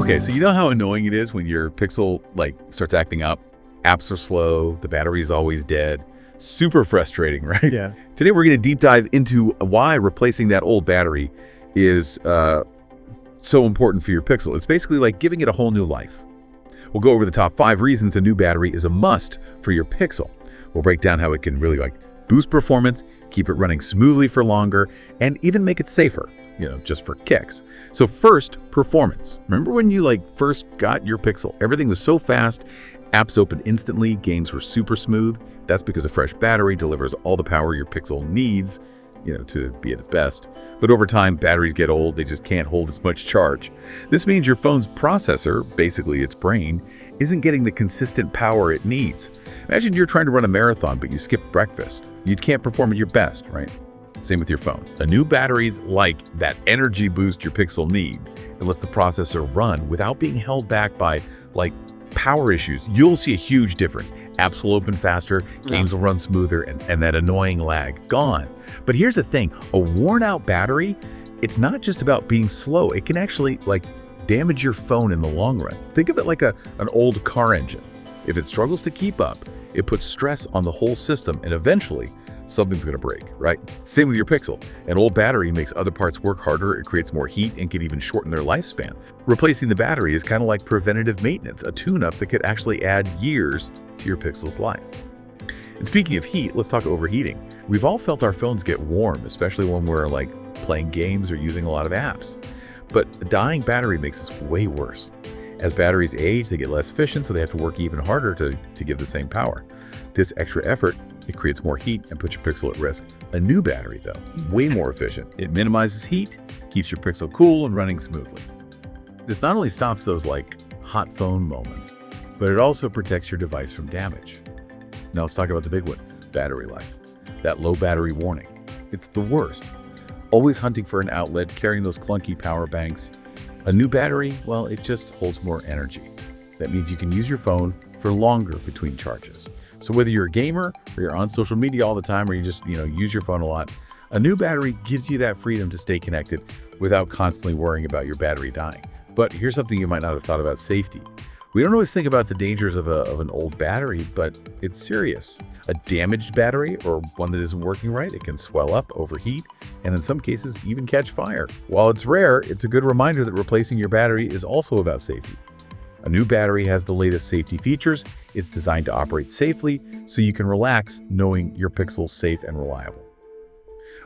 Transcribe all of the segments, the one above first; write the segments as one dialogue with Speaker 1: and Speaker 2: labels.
Speaker 1: Okay, so you know how annoying it is when your Pixel starts acting up? Apps are slow, the battery is always dead. Super frustrating, right?
Speaker 2: Yeah.
Speaker 1: Today we're going to deep dive into why replacing that old battery is so important for your Pixel. It's basically like giving it a whole new life. We'll go over the top 5 reasons a new battery is a must for your Pixel. We'll break down how it can really boost performance, keep it running smoothly for longer, and even make it safer, just for kicks. So first, performance. Remember when you first got your Pixel? Everything was so fast, apps opened instantly, games were super smooth. That's because a fresh battery delivers all the power your Pixel needs, to be at its best. But over time, batteries get old, they just can't hold as much charge. This means your phone's processor, basically its brain, isn't getting the consistent power it needs. Imagine you're trying to run a marathon, but you skip breakfast. You can't perform at your best, right? Same with your phone. A new battery's like that energy boost your Pixel needs. It lets the processor run without being held back by power issues. You'll see a huge difference. Apps will open faster, games will run smoother, and that annoying lag, gone. But here's the thing, a worn out battery, it's not just about being slow. It can actually damage your phone in the long run. Think of it like an old car engine. If it struggles to keep up, it puts stress on the whole system, and eventually something's gonna break, right? Same with your Pixel. An old battery makes other parts work harder, it creates more heat, and can even shorten their lifespan. Replacing the battery is kind of like preventative maintenance, a tune-up that could actually add years to your Pixel's life. And speaking of heat, let's talk overheating. We've all felt our phones get warm, especially when we're playing games or using a lot of apps. But a dying battery makes this way worse. As batteries age, they get less efficient, so they have to work even harder to give the same power. This extra effort, it creates more heat and puts your Pixel at risk. A new battery, though, way more efficient. It minimizes heat, keeps your Pixel cool and running smoothly. This not only stops those hot phone moments, but it also protects your device from damage. Now let's talk about the big one, battery life. That low battery warning. It's the worst. Always hunting for an outlet, carrying those clunky power banks. A new battery, well, it just holds more energy. That means you can use your phone for longer between charges. So whether you're a gamer or you're on social media all the time or you just, use your phone a lot, a new battery gives you that freedom to stay connected without constantly worrying about your battery dying. But here's something you might not have thought about: safety. We don't always think about the dangers of an old battery, but it's serious. A damaged battery, or one that isn't working right, it can swell up, overheat, and in some cases even catch fire. While it's rare, it's a good reminder that replacing your battery is also about safety. A new battery has the latest safety features. It's designed to operate safely, so you can relax knowing your Pixel's safe and reliable.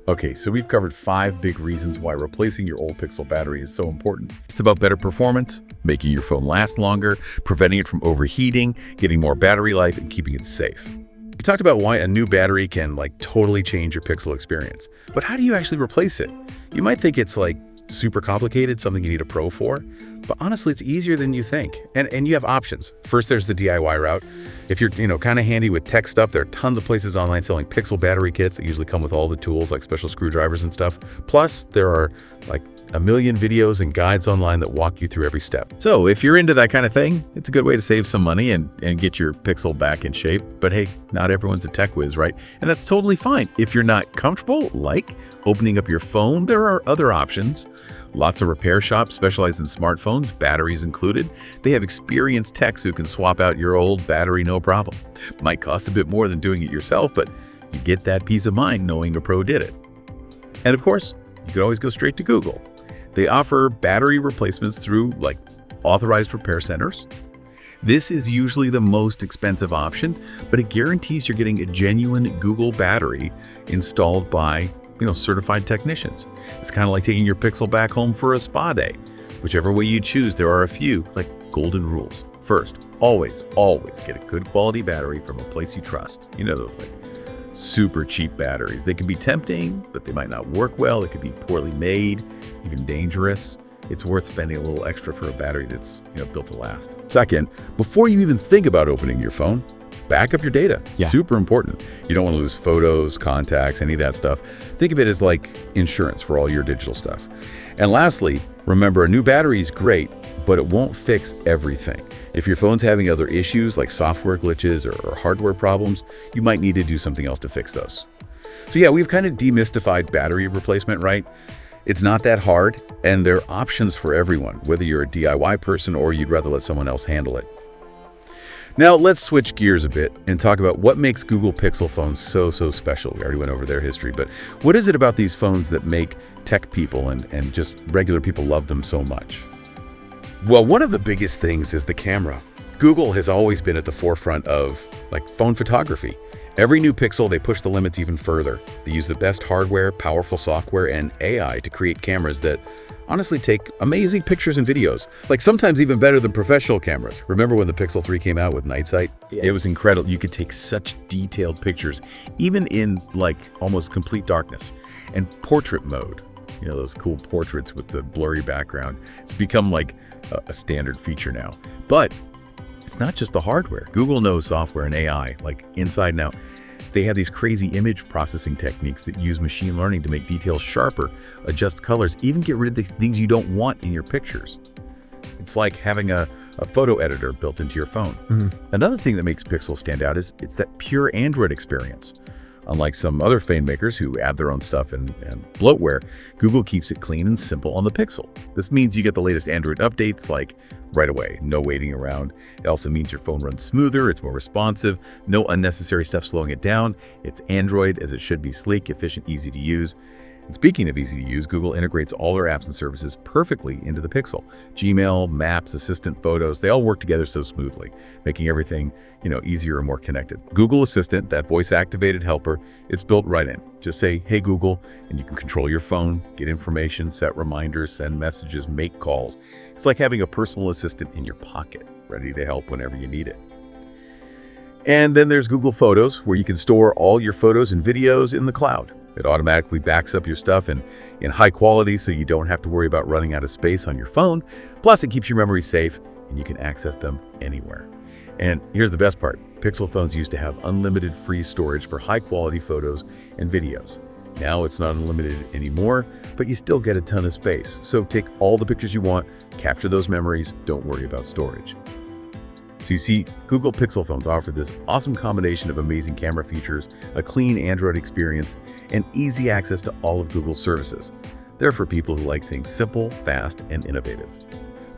Speaker 1: Okay, so we've covered 5 big reasons why replacing your old Pixel battery is so important. It's about better performance, making your phone last longer, preventing it from overheating, getting more battery life, and keeping it safe. We talked about why a new battery can totally change your Pixel experience. But how do you actually replace it? You might think it's super complicated, something you need a pro for. But honestly, it's easier than you think. And you have options. First, there's the DIY route. If you're, kind of handy with tech stuff, there are tons of places online selling Pixel battery kits that usually come with all the tools, like special screwdrivers and stuff. Plus, there are a million videos and guides online that walk you through every step. So if you're into that kind of thing, it's a good way to save some money and get your Pixel back in shape. But hey, not everyone's a tech whiz, right? And that's totally fine. If you're not comfortable, opening up your phone, there are other options. Lots of repair shops specialize in smartphones, batteries included. They have experienced techs who can swap out your old battery no problem. Might cost a bit more than doing it yourself, but you get that peace of mind knowing a pro did it. And of course, you can always go straight to Google. They offer battery replacements through authorized repair centers. This is usually the most expensive option, but it guarantees you're getting a genuine Google battery installed by certified technicians. It's kind of like taking your Pixel back home for a spa day. Whichever way you choose, there are a few golden rules. First, always get a good quality battery from a place you trust. Those super cheap batteries. They can be tempting, but they might not work well. They could be poorly made, even dangerous. It's worth spending a little extra for a battery that's built to last. Second, before you even think about opening your phone, back up your data.
Speaker 2: Yeah.
Speaker 1: Super important. You don't want to lose photos, contacts, any of that stuff. Think of it as insurance for all your digital stuff. And lastly, remember, a new battery is great, but it won't fix everything. If your phone's having other issues like software glitches or hardware problems, you might need to do something else to fix those. So yeah, we've kind of demystified battery replacement, right? It's not that hard, and there are options for everyone, whether you're a DIY person or you'd rather let someone else handle it. Now, let's switch gears a bit and talk about what makes Google Pixel phones so special. We already went over their history, but what is it about these phones that make tech people and just regular people love them so much? Well, one of the biggest things is the camera. Google has always been at the forefront of phone photography. Every new Pixel, they push the limits even further. They use the best hardware, powerful software, and AI to create cameras that honestly take amazing pictures and videos, sometimes even better than professional cameras. Remember when the Pixel 3 came out with night sight? Yeah. It was incredible. You could take such detailed pictures, even in almost complete darkness. And portrait mode, those cool portraits with the blurry background, it's become a standard feature now. But it's not just the hardware. Google knows software and AI, inside and out. They have these crazy image processing techniques that use machine learning to make details sharper, adjust colors, even get rid of the things you don't want in your pictures. It's like having a photo editor built into your phone. Mm-hmm. Another thing that makes Pixel stand out is it's that pure Android experience. Unlike some other phone makers who add their own stuff and bloatware, Google keeps it clean and simple on the Pixel. This means you get the latest Android updates right away, no waiting around. It also means your phone runs smoother, it's more responsive, no unnecessary stuff slowing it down. It's Android as it should be, sleek, efficient, easy to use. And speaking of easy to use, Google integrates all their apps and services perfectly into the Pixel. Gmail, Maps, Assistant, Photos, they all work together so smoothly, making everything, easier and more connected. Google Assistant, that voice-activated helper, it's built right in. Just say, "Hey Google," and you can control your phone, get information, set reminders, send messages, make calls. It's like having a personal assistant in your pocket, ready to help whenever you need it. And then there's Google Photos, where you can store all your photos and videos in the cloud. It automatically backs up your stuff in high quality so you don't have to worry about running out of space on your phone. Plus, it keeps your memories safe and you can access them anywhere. And here's the best part. Pixel phones used to have unlimited free storage for high quality photos and videos. Now it's not unlimited anymore, but you still get a ton of space. So take all the pictures you want, capture those memories, don't worry about storage. So you see, Google Pixel phones offer this awesome combination of amazing camera features, a clean Android experience, and easy access to all of Google's services. They're for people who like things simple, fast, and innovative.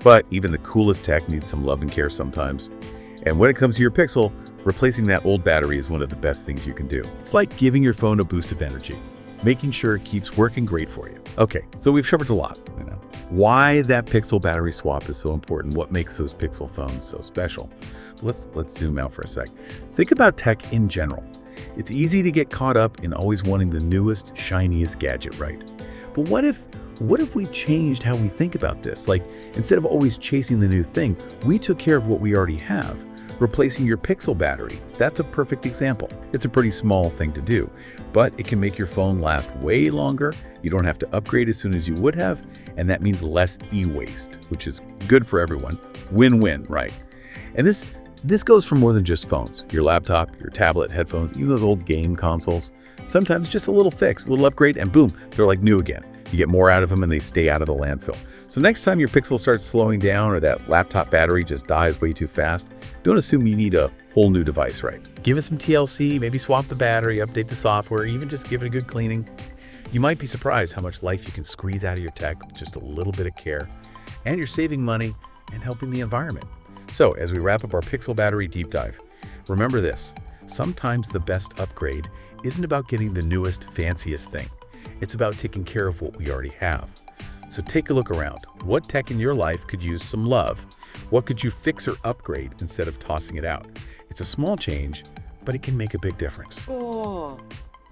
Speaker 1: But even the coolest tech needs some love and care sometimes. And when it comes to your Pixel, replacing that old battery is one of the best things you can do. It's like giving your phone a boost of energy, making sure it keeps working great for you. Okay, so we've covered a lot. Why that Pixel battery swap is so important, what makes those Pixel phones so special. Let's zoom out for a sec. Think about tech in general. It's easy to get caught up in always wanting the newest, shiniest gadget, right? But what if we changed how we think about this? Instead of always chasing the new thing, we took care of what we already have. Replacing your Pixel battery, that's a perfect example. It's a pretty small thing to do, but it can make your phone last way longer. You don't have to upgrade as soon as you would have, and that means less e-waste, which is good for everyone. Win-win, right? And this goes for more than just phones. Your laptop, your tablet, headphones, even those old game consoles. Sometimes just a little fix, a little upgrade, and boom, they're like new again. You get more out of them and they stay out of the landfill. So next time your Pixel starts slowing down or that laptop battery just dies way too fast, don't assume you need a whole new device, right? Give it some TLC, maybe swap the battery, update the software, even just give it a good cleaning. You might be surprised how much life you can squeeze out of your tech with just a little bit of care. And you're saving money and helping the environment. So as we wrap up our Pixel battery deep dive, remember this: sometimes the best upgrade isn't about getting the newest, fanciest thing. It's about taking care of what we already have. So take a look around. What tech in your life could use some love? What could you fix or upgrade instead of tossing it out? It's a small change, but it can make a big difference. Oh.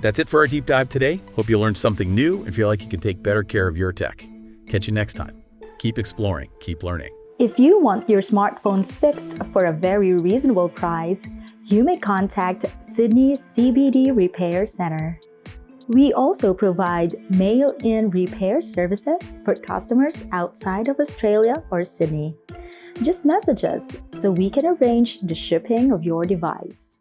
Speaker 1: That's it for our deep dive today. Hope you learned something new and feel like you can take better care of your tech. Catch you next time. Keep exploring, keep learning.
Speaker 2: If you want your smartphone fixed for a very reasonable price, you may contact Sydney CBD Repair Centre. We also provide mail-in repair services for customers outside of Australia or Sydney. Just message us so we can arrange the shipping of your device.